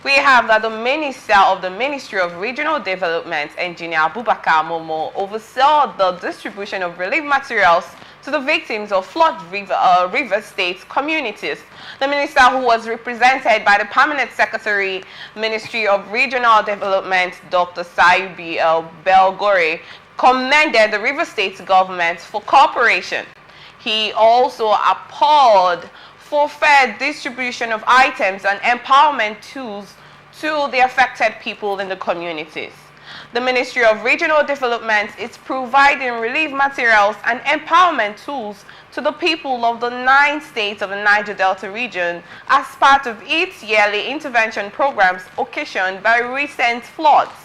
we have that the Minister of the Ministry of Regional Development, Engr Abubakar Momoh, oversaw the distribution of relief materials to the victims of flood river state communities. The minister, who was represented by the Permanent Secretary, Ministry of Regional Development, Dr. Sayubi Belgore, commended the River State government for cooperation. He also applauded for fair distribution of items and empowerment tools to the affected people in the communities. The Ministry of Regional Development is providing relief materials and empowerment tools to the people of the 9 states of the Niger Delta region as part of its yearly intervention programs occasioned by recent floods.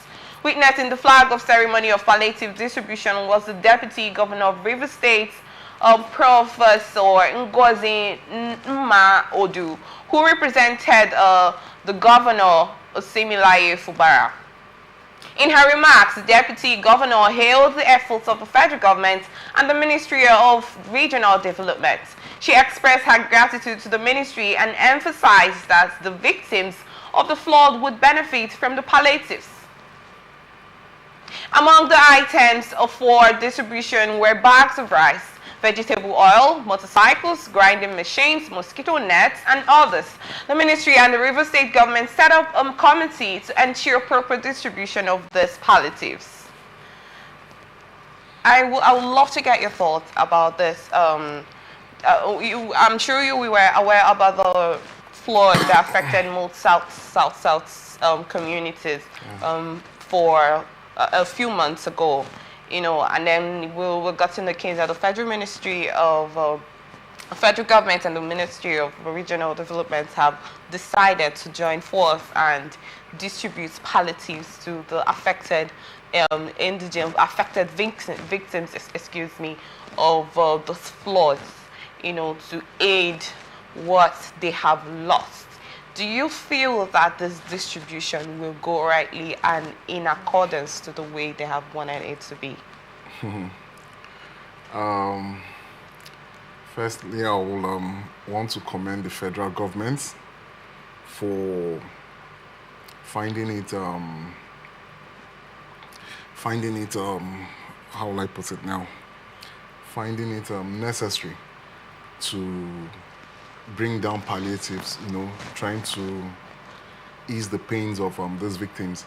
Witnessing the flag-off ceremony of palliative distribution was the Deputy Governor of River State, Professor Ngozi Odu, who represented the Governor, Osimilaye Fubara. In her remarks, the Deputy Governor hailed the efforts of the federal government and the Ministry of Regional Development. She expressed her gratitude to the ministry and emphasized that the victims of the flood would benefit from the palliatives. Among the items for distribution were bags of rice, vegetable oil, motorcycles, grinding machines, mosquito nets, and others. The ministry and the River State government set up a committee to ensure proper distribution of these palliatives. I would love to get your thoughts about this. I'm sure you were aware about the flood that affected most south communities for a few months ago. And then we got in the case that the Federal Ministry of Federal Government and the Ministry of Regional Development have decided to join forth and distribute palliatives to the affected victims, of the floods, to aid what they have lost. Do you feel that this distribution will go rightly and in accordance to the way they have wanted it to be? Firstly, I will want to commend the federal government for finding it, how will I put it now? Finding it necessary to bring down palliatives, trying to ease the pains of those victims.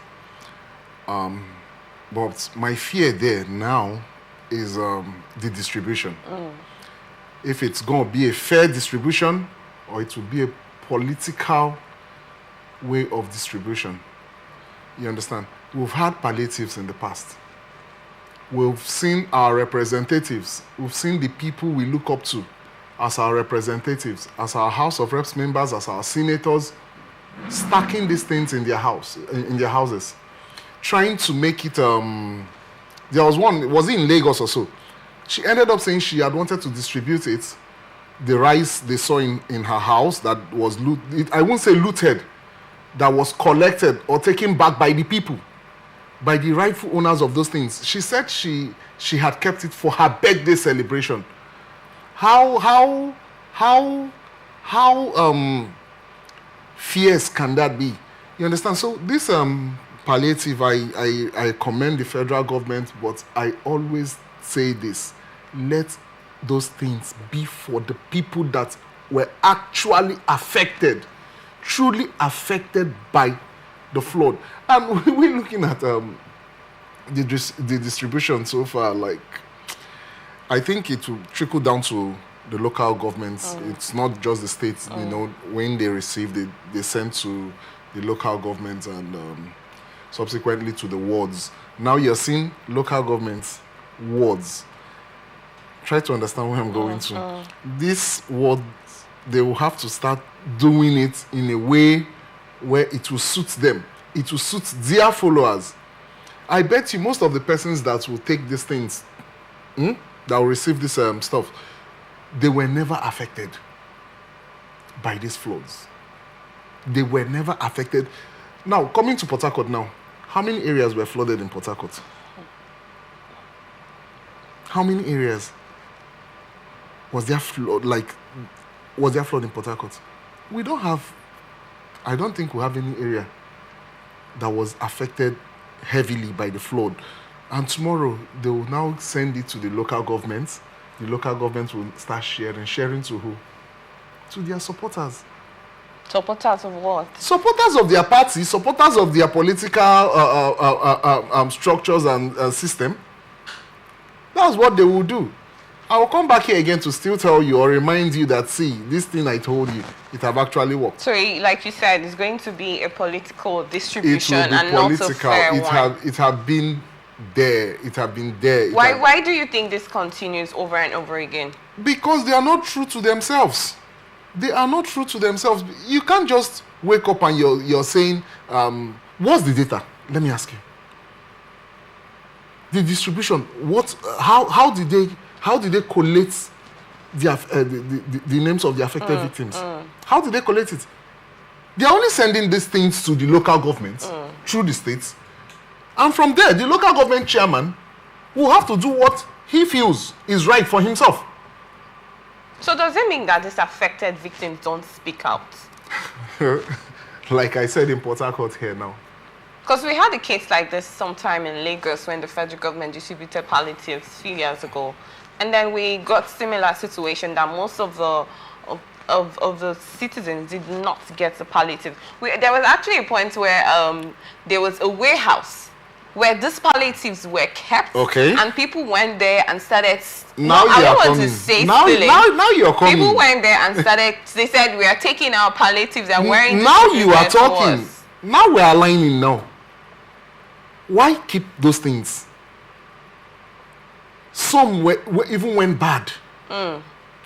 But my fear there now is the distribution. If it's going to be a fair distribution or it will be a political way of distribution. You understand? We've had palliatives in the past. We've seen our representatives. We've seen the people we look up to as our representatives, as our House of Reps members, as our senators, stacking these things in their houses, trying to make it. There was one, was it in Lagos or so? She ended up saying she had wanted to distribute it, the rice they saw in her house that was I won't say looted, that was collected or taken back by the people, by the rightful owners of those things. She said she had kept it for her birthday celebration. How fierce can that be? You understand? So this palliative, I commend the federal government, but I always say this: let those things be for the people that were actually affected, truly affected by the flood. And we're looking at the distribution so far, like, I think it will trickle down to the local governments. It's not just the states, when they receive it, they send to the local governments and subsequently to the wards. Now you're seeing local governments, wards. Try to understand where I'm going to. These wards, they will have to start doing it in a way where it will suit them. It will suit their followers. I bet you most of the persons that will take these things, that will receive this stuff, they were never affected by these floods. They were never affected. Now, coming to Port Harcourt now, how many areas were flooded in Port Harcourt? How many areas was there flood? Was there flood in Port Harcourt? We don't have, I don't think we have any area that was affected heavily by the flood. And tomorrow, they will now send it to the local governments. The local governments will start sharing. Sharing to who? To their supporters. Supporters of what? Supporters of their party, supporters of their political structures and system. That's what they will do. I will come back here again to still tell you or remind you that, see, this thing I told you, it have actually worked. So, like you said, it's going to be a political distribution it will be and political. not a fair one. It have been there. It have been there. Why do you think this continues over and over again? Because they are not true to themselves. They are not true to themselves. You can't just wake up and you're saying, what's the data? Let me ask you. The distribution. How did they collate the names of the affected victims? How did they collate it? They are only sending these things to the local governments through the states. And from there, the local government chairman will have to do what he feels is right for himself. So does it mean that these affected victims don't speak out? Like I said in Port Harcourt here now. Because we had a case like this sometime in Lagos when the federal government distributed palliatives a few years ago. And then we got similar situation that most of the citizens did not get the palliative. There was actually a point where there was a warehouse where these palliatives were kept. Okay. And people went there and started... Now you're coming. Now you're coming. People went there and started... They said, we are taking our palliatives and wearing... Now you are talking. Now we are aligning now. Why keep those things? Some even went bad.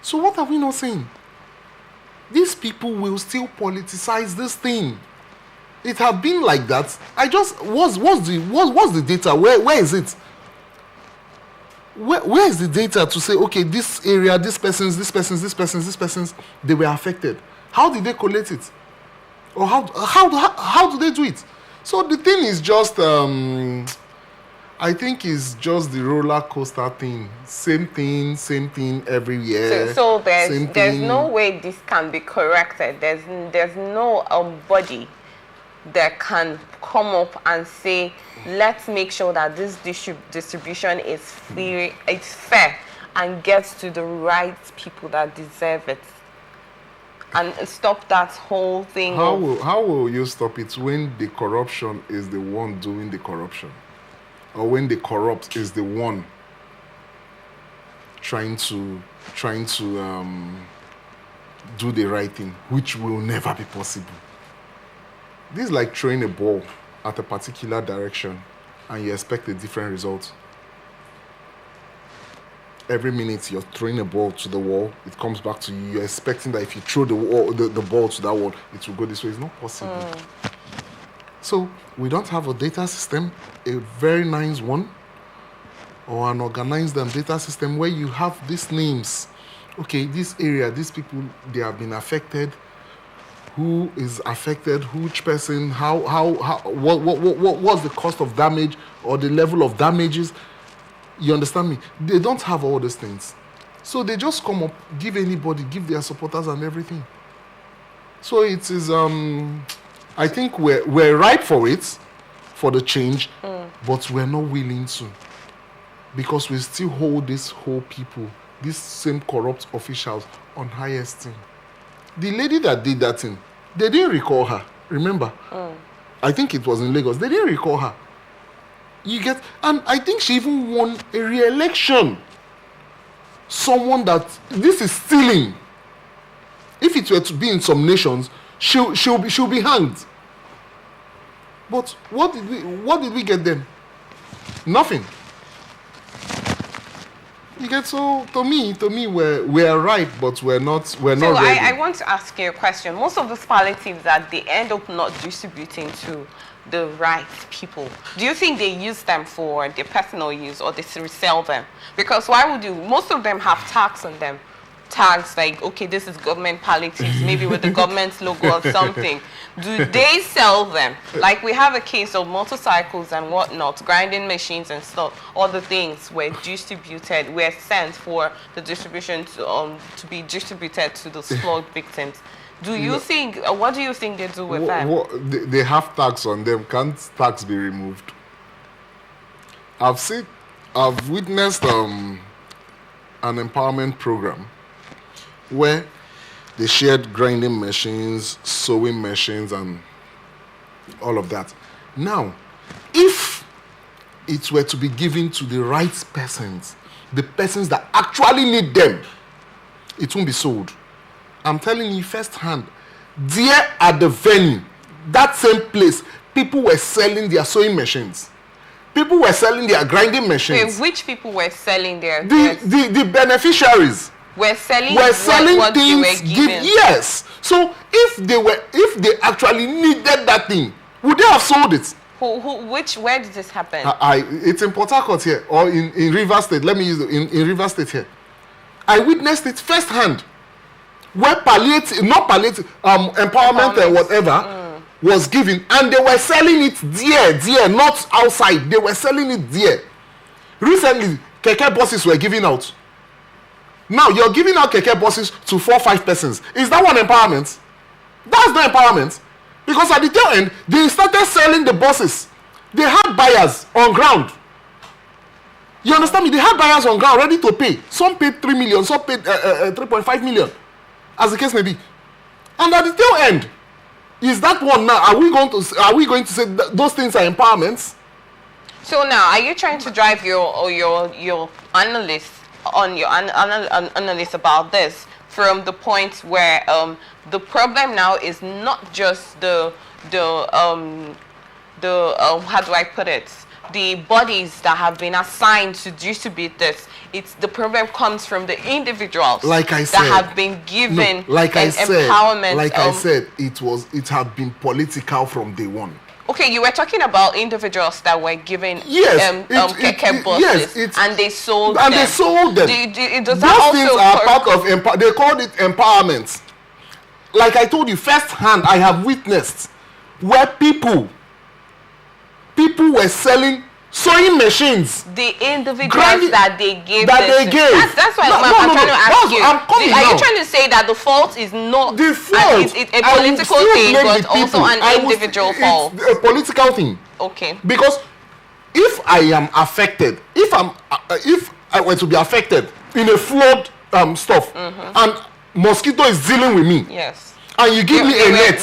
So what are we not saying? These people will still politicize this thing. It have been like that. What's the data? Where is it? Where is the data to say, okay, this area, these persons, they were affected? How did they collect it? Or how do they do it? So the thing is just, I think it's just the roller coaster thing. Same thing every year. So there's no way this can be corrected. There's no body that can come up and say, let's make sure that this distribution is fair and gets to the right people that deserve it. And stop that whole thing. How will you stop it when the corruption is the one doing the corruption? Or when the corrupt is the one trying to do the right thing, which will never be possible. This is like throwing a ball at a particular direction and you expect a different result. Every minute you're throwing a ball to the wall, it comes back to you. You're expecting that if you throw the ball to that wall, it will go this way. It's not possible. So we don't have a data system, a very nice one, or an organized data system where you have these names. Okay, this area, these people, they have been affected. Who is affected? Which person? What's the cost of damage or the level of damages? You understand me? They don't have all these things. So they just come up, give their supporters and everything. So it is, I think we're ripe for it, for the change, but we're not willing to. Because we still hold these whole people, these same corrupt officials on high esteem. The lady that did that thing, they didn't recall her. Remember? I think it was in Lagos. They didn't recall her. And I think she even won a re-election. Someone this is stealing. If it were to be in some nations, she'll be hanged. But what did we get then? Nothing. You get, so to me we're right, but we're not ready. I want to ask you a question. Most of those palliatives that they end up not distributing to the right people, do you think they use them for their personal use or they resell them? Because why would you? Most of them have tags on them. Tags like, okay, this is government palliatives, maybe with the government's logo or something. Do they sell them? Like we have a case of motorcycles and whatnot, grinding machines and stuff. All the things were distributed, were sent for the distribution to be distributed to those flood victims. Do you think, what do you think they do with them? They have tax on them. Can't tax be removed? I've witnessed an empowerment program where they shared grinding machines, sewing machines, and all of that. Now, if it were to be given to the right persons, the persons that actually need them, it won't be sold. I'm telling you firsthand, there at the venue, that same place, people were selling their sewing machines. People were selling their grinding machines. Wait, which people were selling their... The beneficiaries were selling what things they were given. Yes. So if they actually needed that thing, would they have sold it? Where did this happen? It's in Port Harcourt here, or in Rivers State. Let me use it in Rivers State here. I witnessed it firsthand, where empowerment and whatever was given, and they were selling it there, not outside. They were selling it there. Recently, keke buses were given out. Now you're giving out keke buses to 4-5 persons. Is that one empowerment? That's not empowerment. Because at the tail end, they started selling the buses. They had buyers on ground. You understand me? They had buyers on ground ready to pay. Some paid 3 million, some paid 3.5 million, as the case may be. And at the tail end, is that one now? Are we going to say those things are empowerments? So now, are you trying to drive your analyst on your analyst about this from the point where the problem now is not just the how do I put it? The bodies that have been assigned to distribute this. It's the problem comes from the individuals that have been given empowerment. I said, it had been political from day one. Okay, you were talking about individuals that were given keke buses, and they sold them. They sold them. Does that things also are part of they called it empowerment. Like I told you, firsthand, I have witnessed where people were selling sewing machines. The individuals that they gave. That's why I'm trying to ask you. Are you trying to say that the fault is not the fault? It's a political thing, but also an individual fault? It's a political thing. Okay. Because if I am affected, if I were to be affected in a flood stuff, and mosquito is dealing with me, yes, and you give me a net,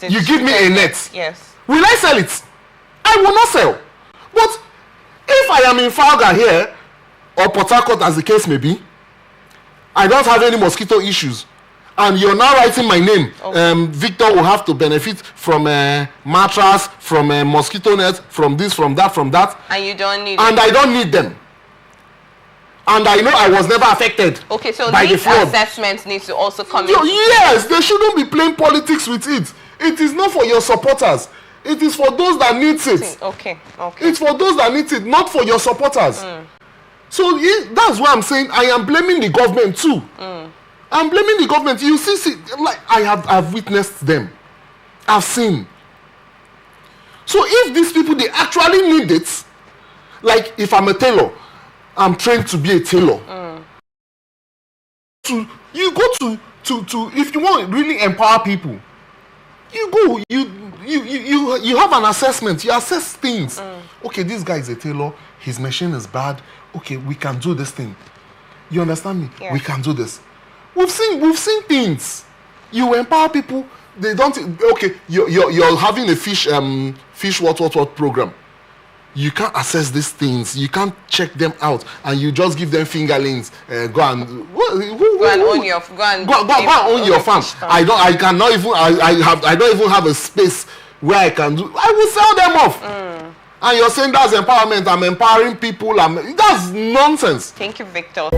you give me a net, yes, will I sell it? I will not sell. But if I am in Falga here, or Port Harcourt as the case may be, I don't have any mosquito issues, and you're now writing my name, Victor will have to benefit from a mattress, from a mosquito net, from this, from that, and you don't need I don't need them, and I know I was never affected. Okay, so by these the flood. assessments need to also come in. Yes, they shouldn't be playing politics with it. It is not for your supporters. It is for those that need it. Okay. It's for those that need it, not for your supporters. So that's why I'm saying I am blaming the government too. I'm blaming the government. You see, like I've witnessed them. I've seen. So if these people, they actually need it, like if I'm a tailor, I'm trained to be a tailor. You go to if you want to really empower people, you go, you have an assessment, you assess things. Okay, this guy is a tailor, his machine is bad. Okay, we can do this thing. You understand me? Yeah. We can do this. We've seen things. You empower people, they don't. Okay, you're having a fish what program. You can't assess these things. You can't check them out, and you just give them fingerlings. Go and own your farm. I don't even have a space where I can do. I will sell them off. And you're saying that's empowerment. I'm empowering people. That's nonsense. Thank you, Victor.